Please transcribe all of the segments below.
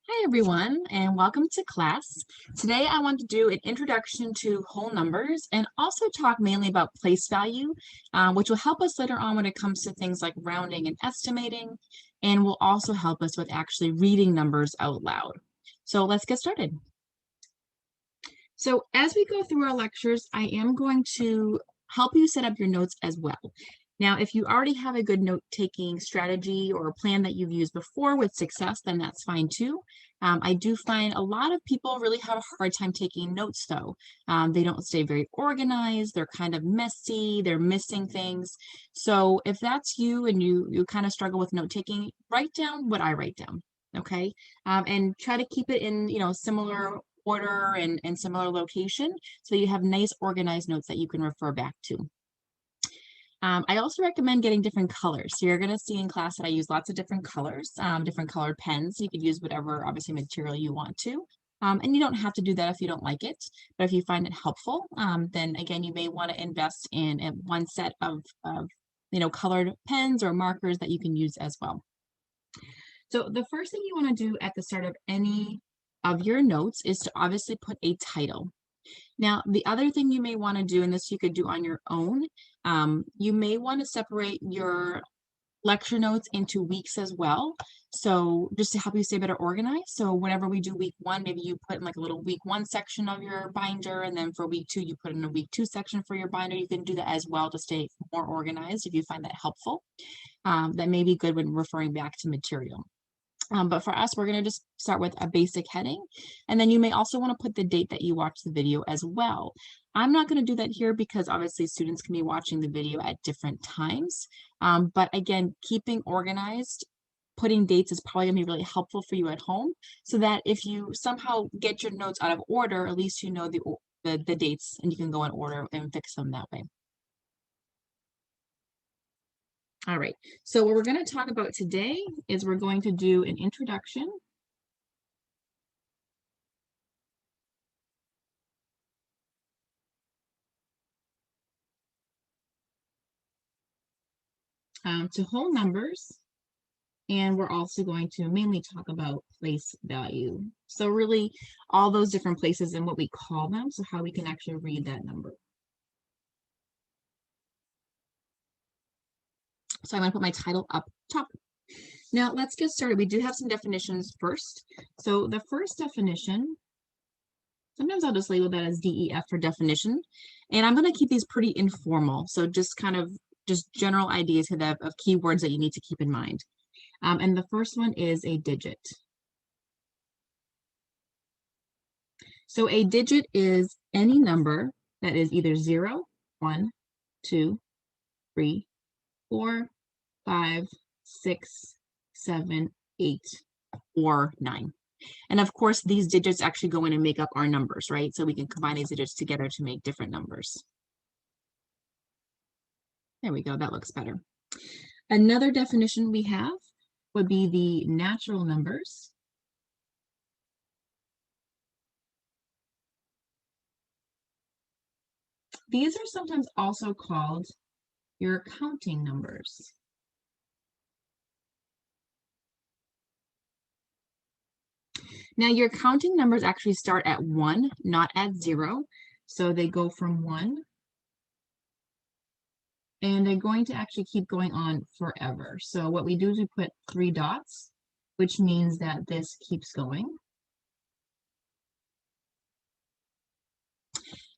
Hi everyone, and welcome to class. Today I want to do an introduction to whole numbers and also talk mainly about place value, which will help us later on when it comes to things like rounding and estimating, and will also help us with actually reading numbers out loud. So let's get started. So as we go through our lectures, I am going to help you set up your notes as well. Now, if you already have a good note-taking strategy or a plan that you've used before with success, then that's fine too. I do find a lot of people really have a hard time taking notes though. They don't stay very organized, they're kind of messy, they're missing things. So if that's you and you kind of struggle with note-taking, write down what I write down, okay? And try to keep it in, similar order and similar location so you have nice organized notes that you can refer back to. I also recommend getting different colors. So you're going to see in class that I use lots of different colors, different colored pens. You could use whatever, obviously, material you want to. And you don't have to do that if you don't like it. But if you find it helpful, then again, you may want to invest in one set of colored pens or markers that you can use as well. So the first thing you want to do at the start of any of your notes is to obviously put a title. Now, the other thing you may want to do, and this you could do on your own, you may want to separate your lecture notes into weeks as well. So just to help you stay better organized. So whenever we do week one, maybe you put in like a little week one section of your binder, and then for week two, you put in a week two section for your binder. You can do that as well to stay more organized if you find that helpful. That may be good when referring back to material. But for us, we're going to just start with a basic heading. And then you may also want to put the date that you watched the video as well. I'm not going to do that here because obviously students can be watching the video at different times. But again, keeping organized, putting dates is probably going to be really helpful for you at home so that if you somehow get your notes out of order, at least you know the dates and you can go in order and fix them that way. All right, so what we're going to talk about today is we're going to do an introduction to whole numbers, and we're also going to mainly talk about place value. So really all those different places and what we call them, so how we can actually read that number. So I'm going to put my title up top. Now let's get started. We do have some definitions first. So the first definition, sometimes I'll just label that as DEF for definition. And I'm going to keep these pretty informal. So just kind of just general ideas of keywords that you need to keep in mind. And the first one is a digit. So a digit is any number that is either 0, 1, 2, 3, 4, 5, 6, 7, 8, or 9. And of course, these digits actually go in and make up our numbers, right? So we can combine these digits together to make different numbers. There we go, that looks better. Another definition we have would be the natural numbers. These are sometimes also called your counting numbers. Now your counting numbers actually start at 1, not at 0. So they go from 1 and they're going to actually keep going on forever. So what we do is we put 3 dots, which means that this keeps going.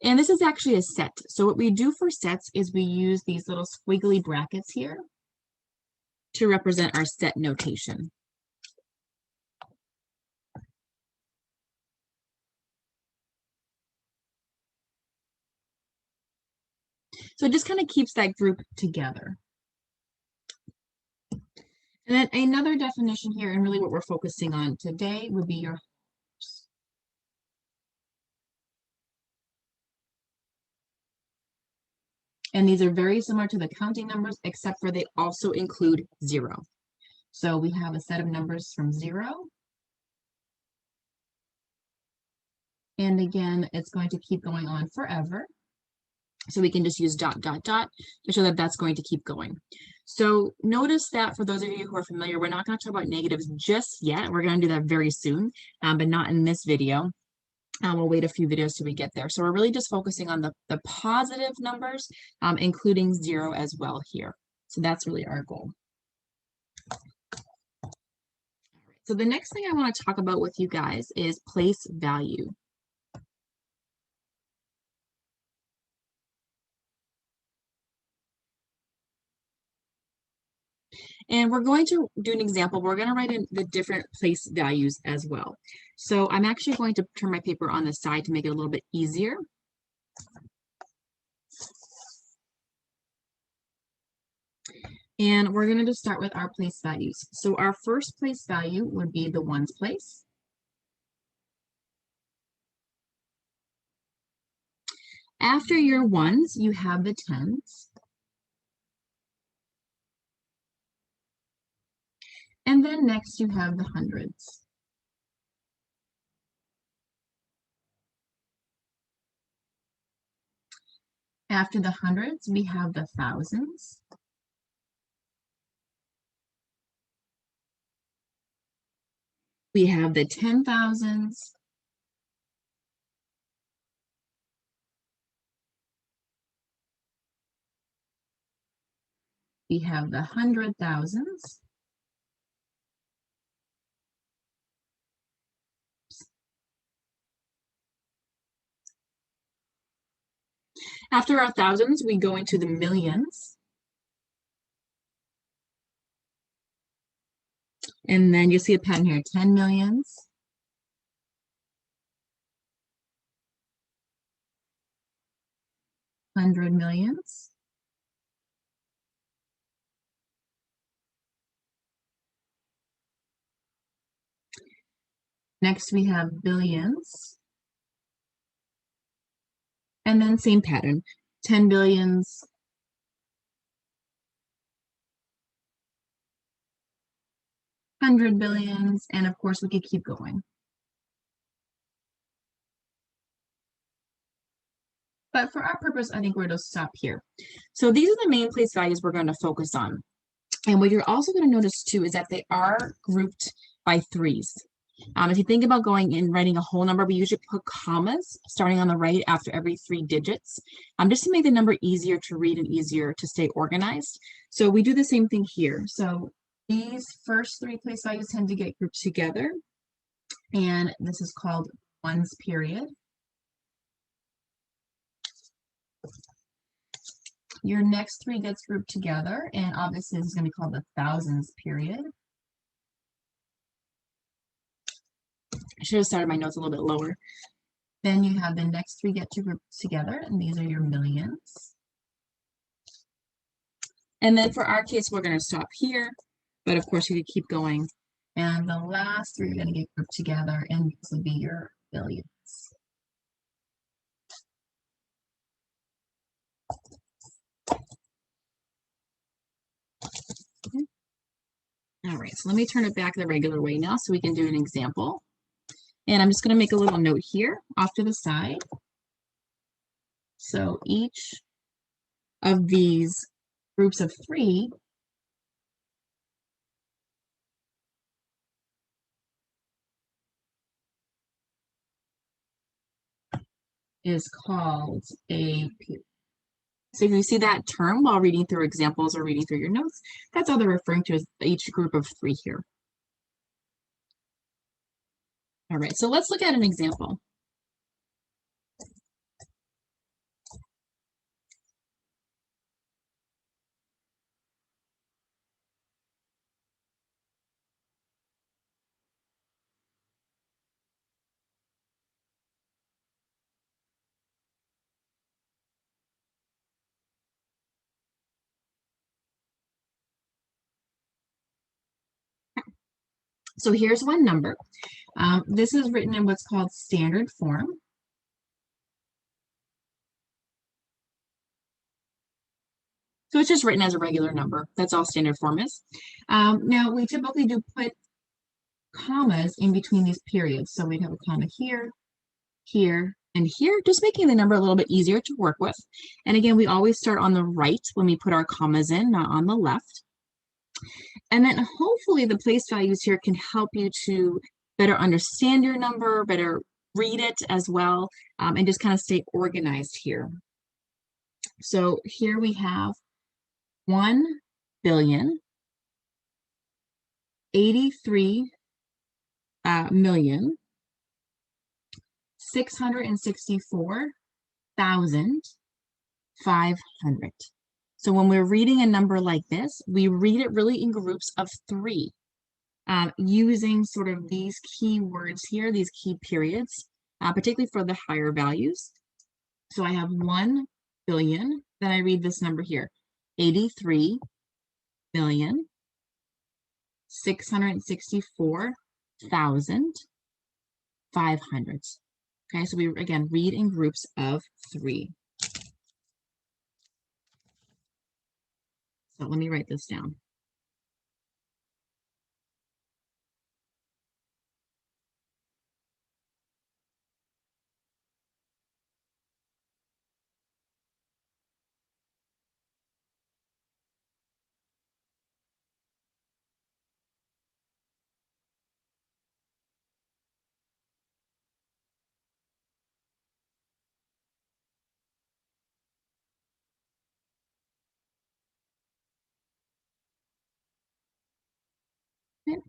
And this is actually a set. So what we do for sets is we use these little squiggly brackets here to represent our set notation. So it just kind of keeps that group together. And then another definition here, and really what we're focusing on today, would be your and these are very similar to the counting numbers, except for they also include 0. So we have a set of numbers from 0. And again, it's going to keep going on forever. So we can just use dot, dot, dot to show that that's going to keep going. So notice that for those of you who are familiar, we're not going to talk about negatives just yet. We're going to do that very soon, but not in this video. We'll wait a few videos till we get there. So we're really just focusing on the positive numbers, including 0 as well here. So that's really our goal. So the next thing I want to talk about with you guys is place value. And we're going to do an example. We're going to write in the different place values as well. So I'm actually going to turn my paper on the side to make it a little bit easier. And we're going to just start with our place values. So our first place value would be the ones place. After your ones, you have the tens. And then next you have the hundreds. After the hundreds, we have the thousands. We have the 10,000s. We have the 100,000s. After our thousands, we go into the millions. And then you see a pattern here, 10 millions. Hundred millions. Next, we have billions. And then same pattern, 10 billions, 100 billions, and of course we could keep going. But for our purpose, I think we're going to stop here. So these are the main place values we're going to focus on. And what you're also going to notice too is that they are grouped by threes. If you think about going and writing a whole number, we usually put commas starting on the right after every 3 digits, just to make the number easier to read and easier to stay organized. So we do the same thing here. So these first 3 place values tend to get grouped together, and this is called ones period. Your next 3 gets grouped together, and obviously this is going to be called the thousands period. I should have started my notes a little bit lower. Then you have the next 3 get grouped together, and these are your millions. And then for our case, we're going to stop here, but of course you could keep going. And the last 3 are going to get grouped together, and this will be your billions. Okay. All right, so let me turn it back the regular way now so we can do an example. And I'm just going to make a little note here off to the side. So each of these groups of 3 is called a period. So if you see that term while reading through examples or reading through your notes, that's all they're referring to as each group of 3 here. All right, so let's look at an example. So here's one number. This is written in what's called standard form. So it's just written as a regular number. That's all standard form is. Now we typically do put commas in between these periods. So we'd have a comma here, here, And here, just making the number a little bit easier to work with. And again, we always start on the right when we put our commas in, not on the left. And then hopefully the place values here can help you to better understand your number, better read it as well, and just kind of stay organized here. So here we have 1,083,664,500. So when we're reading a number like this, we read it really in groups of 3, using sort of these key words here, these key periods, particularly for the higher values. So I have 1 billion, then I read this number here, 83,664,500. Okay, so we again read in groups of 3. So let me write this down. Okay.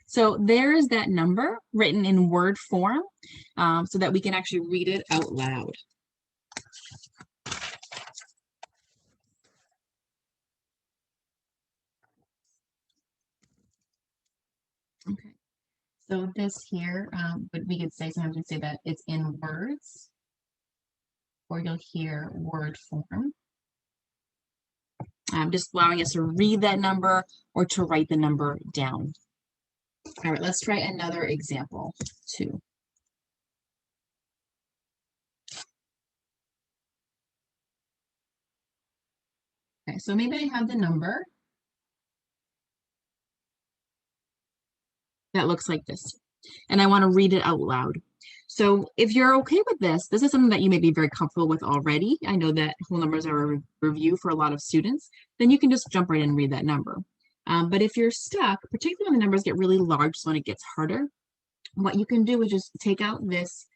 So there is that number written in word form, so that we can actually read it out loud. Okay. So this here, but we could say, sometimes we say that it's in words, or you'll hear word form. Just allowing us to read that number or to write the number down. All right, let's try another example too. Okay, so maybe I have the number that looks like this, and I want to read it out loud. So if you're okay with this, this is something that you may be very comfortable with already. I know that whole numbers are a review for a lot of students, then you can just jump right in and read that number. But if you're stuck, particularly when the numbers get really large, so when it gets harder, what you can do is just take out this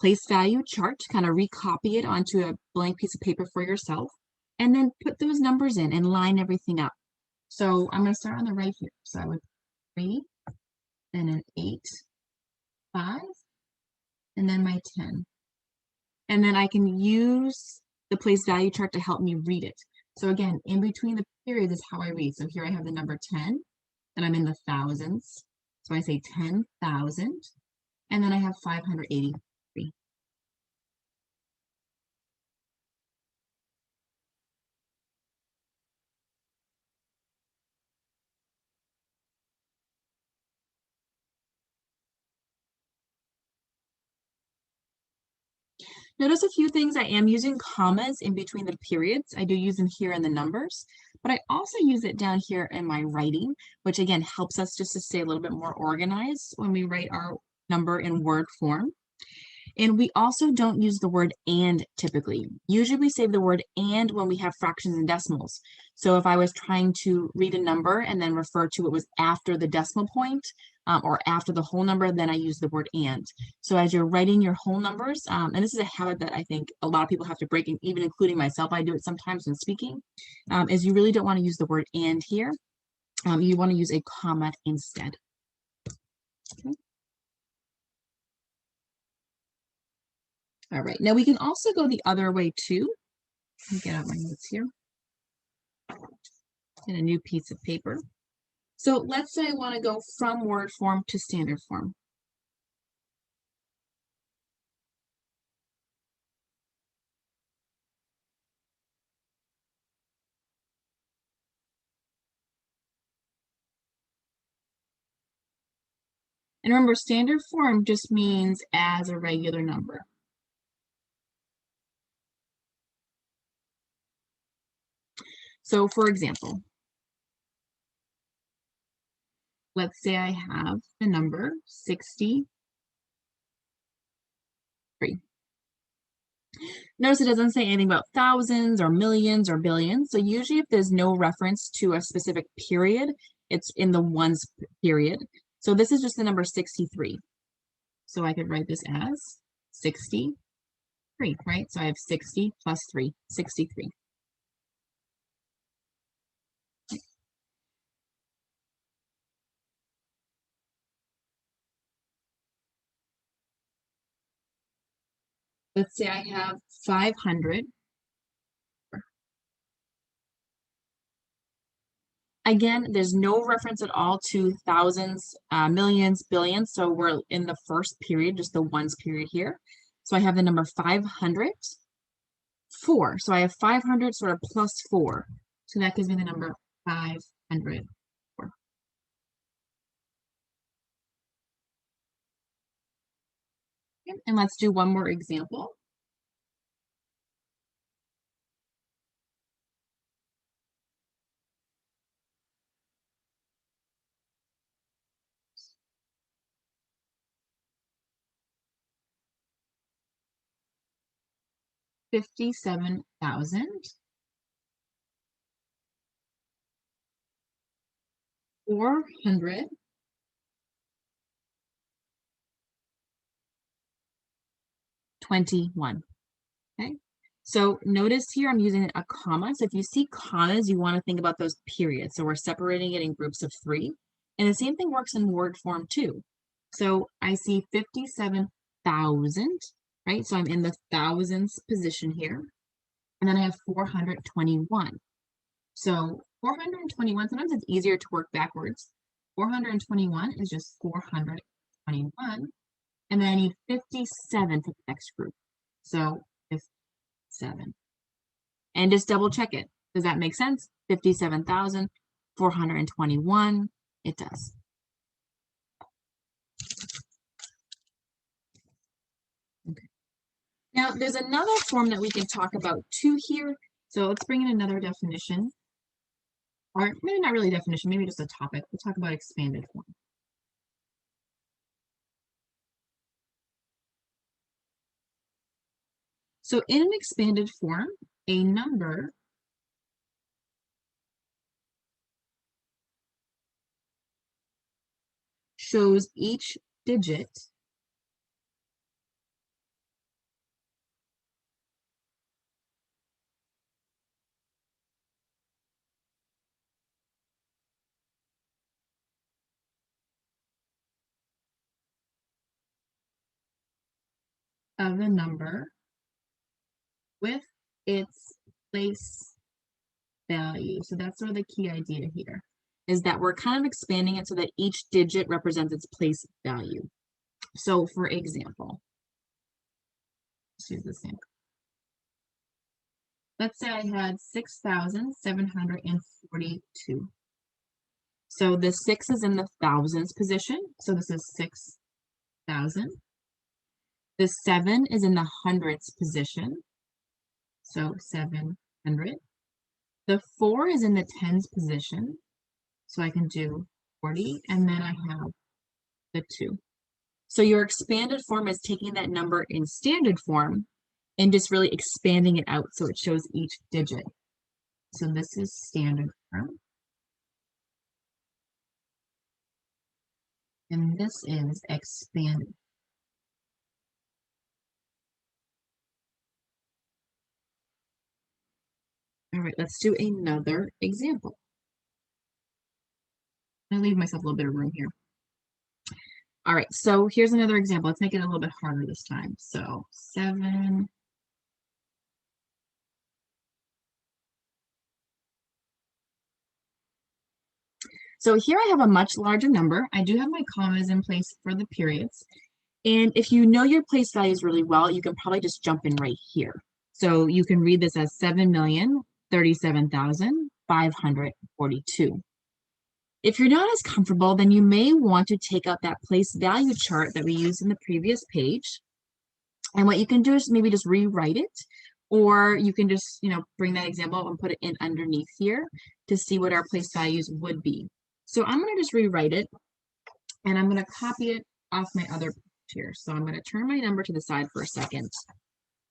place value chart, kind of recopy it onto a blank piece of paper for yourself, and then put those numbers in and line everything up. So I'm going to start on the right here. So I would 3, then an 8, 5, and then my 10. And then I can use the place value chart to help me read it. So again, in between the periods is how I read. So here I have the number 10, and I'm in the thousands. So I say 10,000, and then I have 583. Notice a few things. I am using commas in between the periods. I do use them here in the numbers, but I also use it down here in my writing, which again helps us just to stay a little bit more organized when we write our number in word form. And we also don't use the word and typically. Usually we say the word and when we have fractions and decimals. So if I was trying to read a number and then refer to it was after the decimal point, or after the whole number, then I use the word and. So as you're writing your whole numbers, and this is a habit that I think a lot of people have to break, and even including myself, I do it sometimes when speaking, is you really don't want to use the word and here. You want to use a comma instead. Okay. All right, now we can also go the other way too. Let me get out my notes here. And a new piece of paper. So let's say I want to go from word form to standard form. And remember, standard form just means as a regular number. So for example, let's say I have the number 63. Notice it doesn't say anything about thousands or millions or billions. So usually if there's no reference to a specific period, it's in the ones period. So this is just the number 63. So I could write this as 63, right? So I have 60 plus 3, 63. Let's say I have 500. Again, there's no reference at all to thousands, millions, billions. So we're in the first period, just the ones period here. So I have the number 500, 4. So I have 500 sort of plus 4. So that gives me the number 504. Okay, and let's do one more example. $57,421. Okay. So notice here I'm using a comma. So if you see commas, you want to think about those periods. So we're separating it in groups of 3. And the same thing works in word form too. So I see 57,000, right? So I'm in the thousands position here. And then I have 421. So 421, sometimes it's easier to work backwards. 421 is just 421. And then I need 57 for the next group. So 57. And just double check it. Does that make sense? 57,421. It does. Okay. Now, there's another form that we can talk about too here. So let's bring in another definition. Or maybe not really definition, maybe just a topic. We'll talk about expanded form. So in an expanded form, a number shows each digit of the number with its place value. So that's sort of the key idea here, is that we're kind of expanding it so that each digit represents its place value. So for example, let's use the same. Let's say I had 6,742. So the 6 is in the thousands position. So this is 6,000. The 7 is in the hundreds position. So 700. The 4 is in the tens position. So I can do 40. And then I have the 2. So your expanded form is taking that number in standard form and just really expanding it out so it shows each digit. So this is standard form. And this is expanded. All right, let's do another example. I leave myself a little bit of room here. All right, so here's another example. Let's make it a little bit harder this time. So 7. So here I have a much larger number. I do have my commas in place for the periods. And if you know your place values really well, you can probably just jump in right here. So you can read this as 7,037,542. If you're not as comfortable, then you may want to take out that place value chart that we used in the previous page. And what you can do is maybe just rewrite it, or you can just, bring that example and put it in underneath here to see what our place values would be. So I'm going to just rewrite it, and I'm going to copy it off my other page here. So I'm going to turn my number to the side for a second.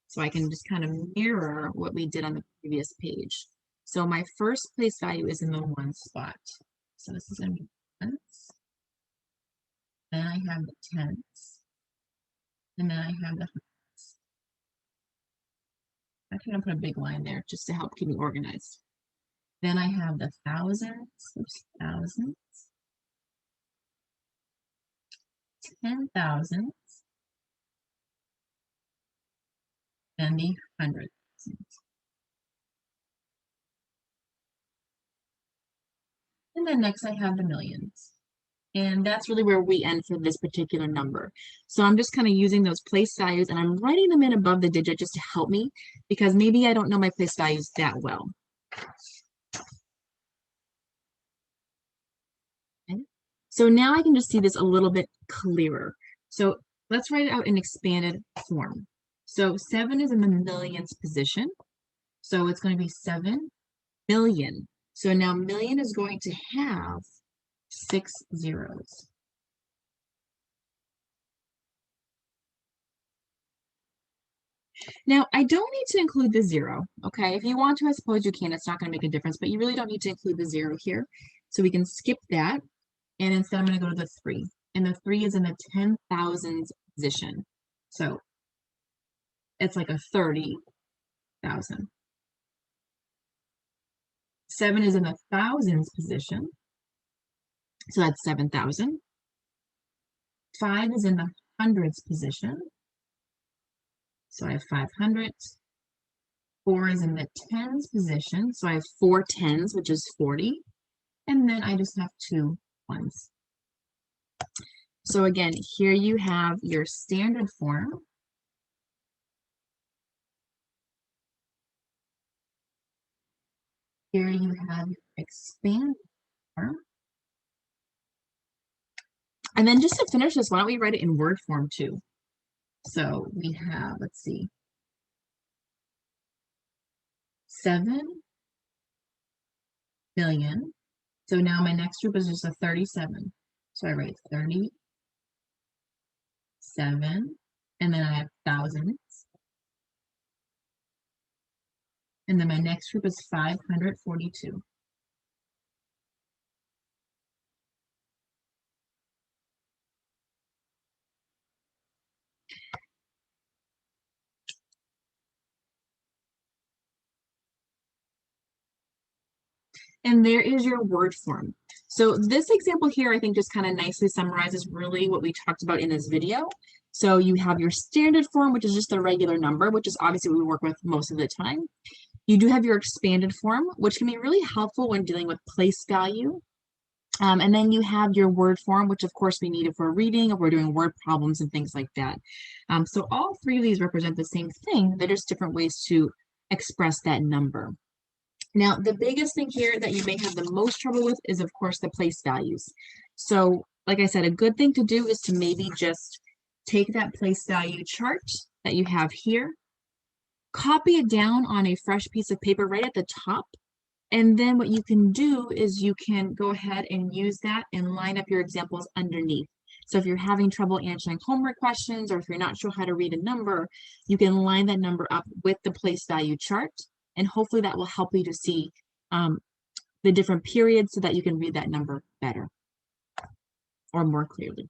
So I can just kind of mirror what we did on the previous page. So my first place value is in the 1 spot. So this is going to be ones. Then I have the tens. And then I have the hundreds. I'm going to put a big line there just to help keep me organized. Then I have the thousands, thousands, 10,000s, and the hundreds. And then next I have the millions. And that's really where we end for this particular number. So I'm just kind of using those place values and I'm writing them in above the digit just to help me because maybe I don't know my place values that well. Okay. So now I can just see this a little bit clearer. So let's write it out in expanded form. So 7 is in the millions position. So it's going to be 7 million. So now million is going to have 6 zeros. Now, I don't need to include the 0, okay? If you want to, I suppose you can. It's not going to make a difference, but you really don't need to include the 0 here. So we can skip that, and instead I'm going to go to the 3. And the 3 is in the 10,000s position. So it's like a 30,000. 7 is in the thousands position. So that's 7,000. 5 is in the hundreds position. So I have 500. 4 is in the tens position. So I have 4 tens, which is 40. And then I just have 2 ones. So again, here you have your standard form. Here you have your expanded form. And then just to finish this, why don't we write it in word form too? So we have, let's see, 7 million. So now my next group is just a 37. So I write 37, and then I have thousands. And then my next group is 542. And there is your word form. So this example here, I think just kind of nicely summarizes really what we talked about in this video. So you have your standard form, which is just a regular number, which is obviously what we work with most of the time. You do have your expanded form, which can be really helpful when dealing with place value. And then you have your word form, which of course we need if we're reading or we're doing word problems and things like that. So all three of these represent the same thing. They're just different ways to express that number. Now, the biggest thing here that you may have the most trouble with is, of course, the place values. So, like I said, a good thing to do is to maybe just take that place value chart that you have here, copy it down on a fresh piece of paper right at the top, and then what you can do is you can go ahead and use that and line up your examples underneath. So if you're having trouble answering homework questions, or if you're not sure how to read a number, you can line that number up with the place value chart. And hopefully that will help you to see the different periods so that you can read that number better or more clearly.